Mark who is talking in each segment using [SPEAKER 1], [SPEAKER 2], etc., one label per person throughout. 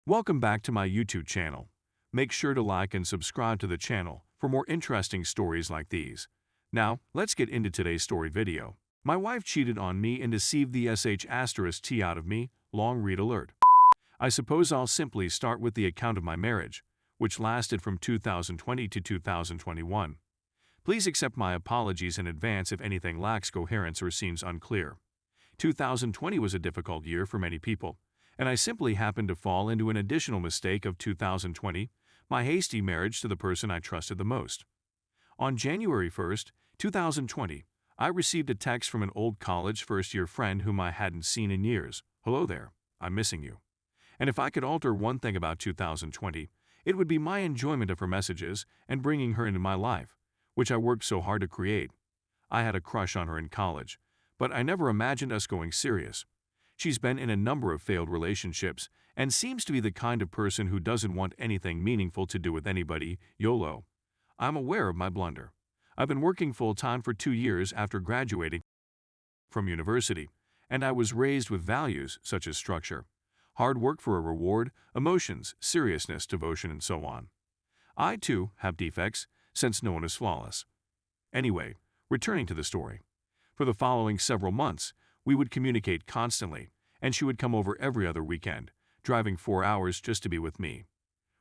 [SPEAKER 1] Welcome back to my YouTube channel. Make sure to like and subscribe to the channel for more interesting stories like these. Now, let's get into today's story video. My wife cheated on me and deceived the sh*t out of me, long read alert. I suppose I'll simply start with the account of my marriage, which lasted from 2020 to 2021. Please accept my apologies in advance if anything lacks coherence or seems unclear. 2020 was a difficult year for many people, and I simply happened to fall into an additional mistake of 2020, my hasty marriage to the person I trusted the most. On January 1st, 2020, I received a text from an old college first-year friend whom I hadn't seen in years. "Hello there, I'm missing you." And if I could alter one thing about 2020, it would be my enjoyment of her messages and bringing her into my life, which I worked so hard to create. I had a crush on her in college, but I never imagined us going serious. She's been in a number of failed relationships and seems to be the kind of person who doesn't want anything meaningful to do with anybody. YOLO. I'm aware of my blunder. I've been working full-time for 2 years after graduating from university, and I was raised with values such as structure, hard work for a reward, emotions, seriousness, devotion, and so on. I, too, have defects, since no one is flawless. Anyway, returning to the story. For the following several months, we would communicate constantly, and she would come over every other weekend, driving 4 hours just to be with me.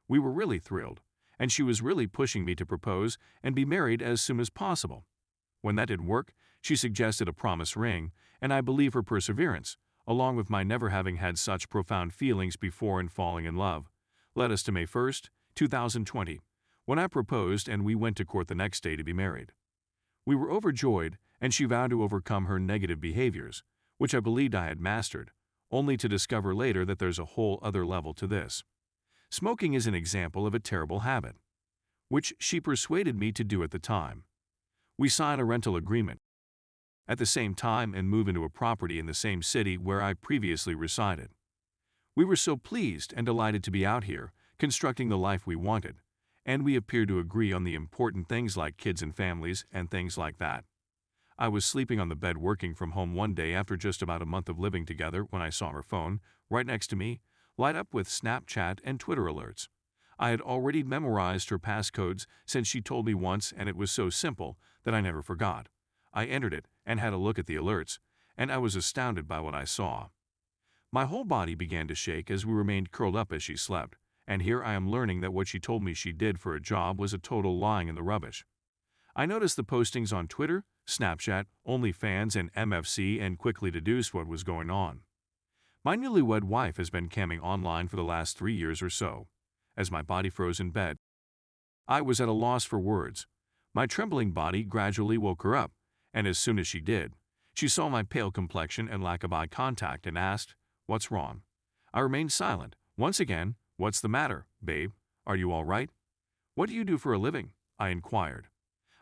[SPEAKER 1] We were really thrilled, and she was really pushing me to propose and be married as soon as possible. When that didn't work, she suggested a promise ring, and I believe her perseverance, along with my never having had such profound feelings before and falling in love, led us to May 1st, 2020, when I proposed and we went to court the next day to be married. We were overjoyed, and she vowed to overcome her negative behaviors, which I believed I had mastered, only to discover later that there's a whole other level to this. Smoking is an example of a terrible habit, which she persuaded me to do at the time. We signed a rental agreement at the same time and moved into a property in the same city where I previously resided. We were so pleased and delighted to be out here, constructing the life we wanted, and we appeared to agree on the important things like kids and families and things like that. I was sleeping on the bed working from home one day after just about a month of living together when I saw her phone, right next to me, light up with Snapchat and Twitter alerts. I had already memorized her passcodes since she told me once, and it was so simple that I never forgot. I entered it and had a look at the alerts, and I was astounded by what I saw. My whole body began to shake as we remained curled up as she slept, and here I am learning that what she told me she did for a job was a total lying in the rubbish. I noticed the postings on Twitter, Snapchat, OnlyFans, and MFC and quickly deduced what was going on. My newlywed wife has been camming online for the last 3 years or so. As my body froze in bed, I was at a loss for words. My trembling body gradually woke her up, and as soon as she did, she saw my pale complexion and lack of eye contact and asked, "What's wrong?" I remained silent. Once again, "What's the matter, babe? Are you all right?" "What do you do for a living?" I inquired.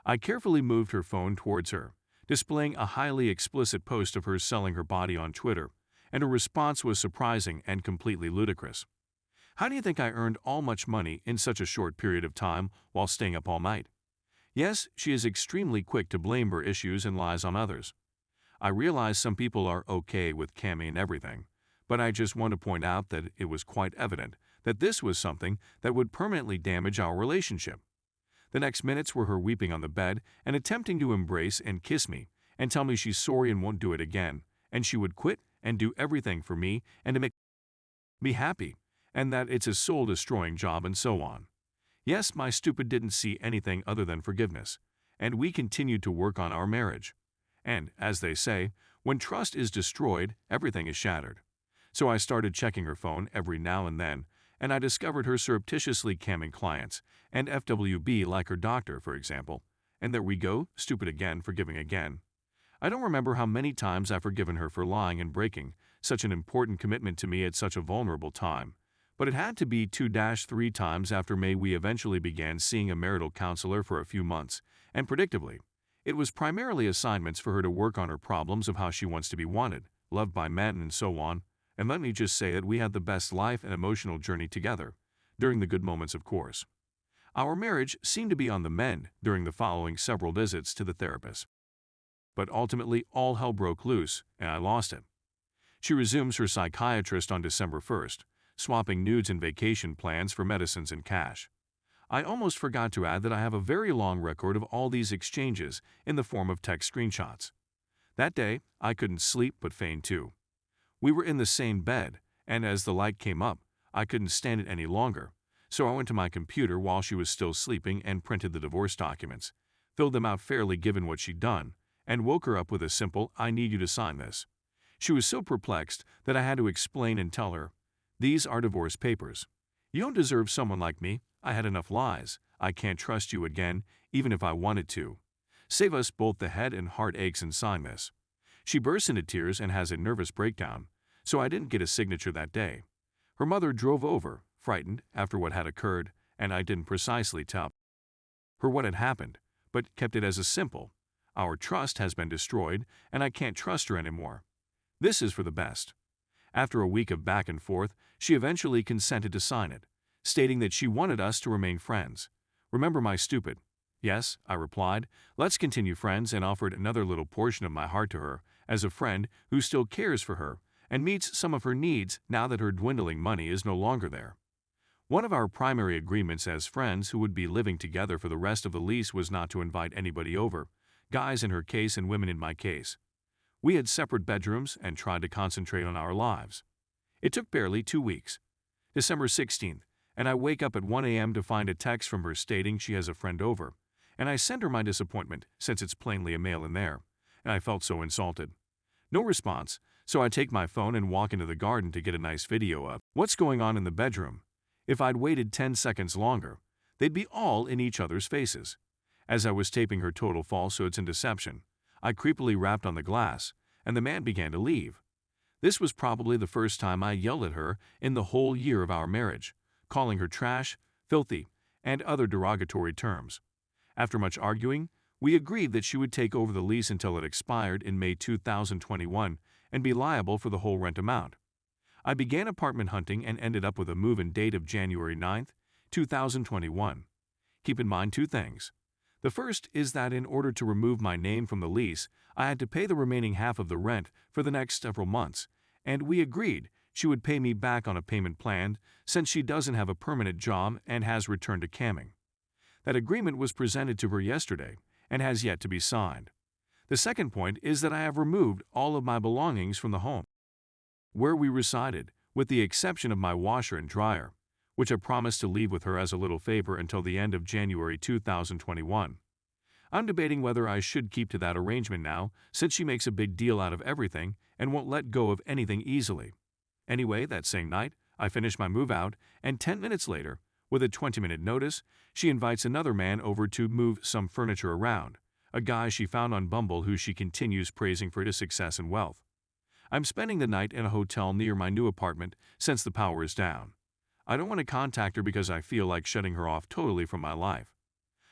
[SPEAKER 1] I carefully moved her phone towards her, displaying a highly explicit post of her selling her body on Twitter, and her response was surprising and completely ludicrous. "How do you think I earned all much money in such a short period of time while staying up all night?" Yes, she is extremely quick to blame her issues and lies on others. I realize some people are okay with camming and everything, but I just want to point out that it was quite evident that this was something that would permanently damage our relationship. The next minutes were her weeping on the bed and attempting to embrace and kiss me and tell me she's sorry and won't do it again, and she would quit and do everything for me and to make me happy, and that it's a soul-destroying job and so on. Yes, my stupid didn't see anything other than forgiveness, and we continued to work on our marriage. And, as they say, when trust is destroyed, everything is shattered. So I started checking her phone every now and then, and I discovered her surreptitiously camming clients, and FWB like her doctor, for example. And there we go, stupid again, forgiving again. I don't remember how many times I've forgiven her for lying and breaking such an important commitment to me at such a vulnerable time. But it had to be 2-3 times after May we eventually began seeing a marital counselor for a few months, and predictably, it was primarily assignments for her to work on her problems of how she wants to be wanted, loved by men, and so on. And let me just say that we had the best life and emotional journey together, during the good moments, of course. Our marriage seemed to be on the mend during the following several visits to the therapist. But ultimately, all hell broke loose, and I lost it. She resumes her psychiatrist on December 1st, swapping nudes and vacation plans for medicines and cash. I almost forgot to add that I have a very long record of all these exchanges in the form of text screenshots. That day, I couldn't sleep but feigned too. We were in the same bed, and as the light came up, I couldn't stand it any longer, so I went to my computer while she was still sleeping and printed the divorce documents, filled them out fairly given what she'd done, and woke her up with a simple, "I need you to sign this." She was so perplexed that I had to explain and tell her, "These are divorce papers. You don't deserve someone like me. I had enough lies. I can't trust you again, even if I wanted to. Save us both the head and heart aches and sign this." She bursts into tears and has a nervous breakdown, so I didn't get a signature that day. Her mother drove over, frightened after what had occurred, and I didn't precisely tell her what had happened, but kept it as a simple, "Our trust has been destroyed, and I can't trust her anymore. This is for the best." After a week of back and forth, she eventually consented to sign it, stating that she wanted us to remain friends. Remember my stupid, "Yes," I replied, "let's continue friends," and offered another little portion of my heart to her as a friend who still cares for her and meets some of her needs now that her dwindling money is no longer there. One of our primary agreements as friends who would be living together for the rest of the lease was not to invite anybody over, guys in her case and women in my case. We had separate bedrooms and tried to concentrate on our lives. It took barely 2 weeks. December 16th, and I wake up at 1 a.m. to find a text from her stating she has a friend over, and I send her my disappointment since it's plainly a male in there, and I felt so insulted. No response, so I take my phone and walk into the garden to get a nice video of what's going on in the bedroom. If I'd waited 10 seconds longer, they'd be all in each other's faces. As I was taping her total falsehoods and deception, I creepily rapped on the glass, and the man began to leave. This was probably the first time I yelled at her in the whole year of our marriage, calling her trash, filthy, and other derogatory terms. After much arguing, we agreed that she would take over the lease until it expired in May 2021 and be liable for the whole rent amount. I began apartment hunting and ended up with a move-in date of January 9, 2021. Keep in mind 2 things. The first is that in order to remove my name from the lease, I had to pay the remaining half of the rent for the next several months, and we agreed she would pay me back on a payment plan since she doesn't have a permanent job and has returned to camming. That agreement was presented to her yesterday and has yet to be signed. The second point is that I have removed all of my belongings from the home where we resided, with the exception of my washer and dryer, which I promised to leave with her as a little favor until the end of January 2021. I'm debating whether I should keep to that arrangement now, since she makes a big deal out of everything and won't let go of anything easily. Anyway, that same night, I finish my move out, and 10 minutes later, with a 20-minute notice, she invites another man over to move some furniture around, a guy she found on Bumble who she continues praising for his success and wealth. I'm spending the night in a hotel near my new apartment since the power is down. I don't want to contact her because I feel like shutting her off totally from my life.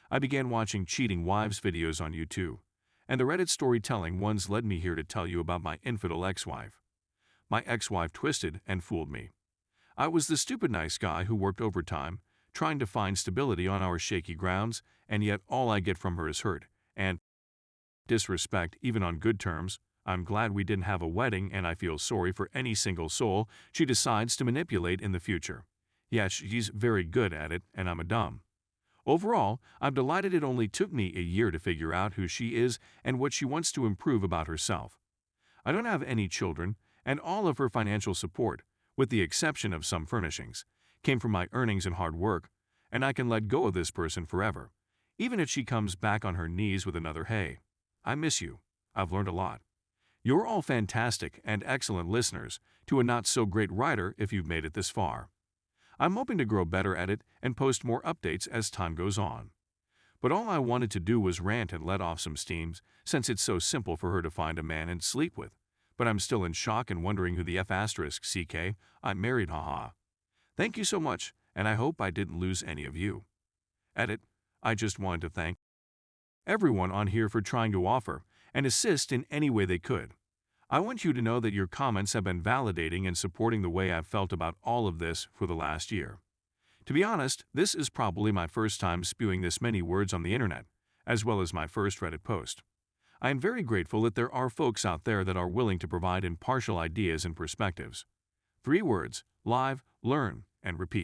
[SPEAKER 1] I began watching cheating wives videos on YouTube, and the Reddit storytelling ones led me here to tell you about my infidel ex-wife. My ex-wife twisted and fooled me. I was the stupid nice guy who worked overtime, trying to find stability on our shaky grounds, and yet all I get from her is hurt and disrespect, even on good terms. I'm glad we didn't have a wedding, and I feel sorry for any single soul she decides to manipulate in the future. Yes, she's very good at it, and I'm a dumb. Overall, I'm delighted it only took me a year to figure out who she is and what she wants to improve about herself. I don't have any children, and all of her financial support, with the exception of some furnishings, came from my earnings and hard work, and I can let go of this person forever, even if she comes back on her knees with another "Hey, I miss you. I've learned a lot." You're all fantastic and excellent listeners to a not-so-great writer if you've made it this far. I'm hoping to grow better at it and post more updates as time goes on. But all I wanted to do was rant and let off some steams, since it's so simple for her to find a man and sleep with. But I'm still in shock and wondering who the F***ck I married, haha. Thank you so much, and I hope I didn't lose any of you. Edit. I just wanted to thank everyone on here for trying to offer and assist in any way they could. I want you to know that your comments have been validating and supporting the way I've felt about all of this for the last year. To be honest, this is probably my first time spewing this many words on the internet, as well as my first Reddit post. I am very grateful that there are folks out there that are willing to provide impartial ideas and perspectives. 3 words: live, learn, and repeat.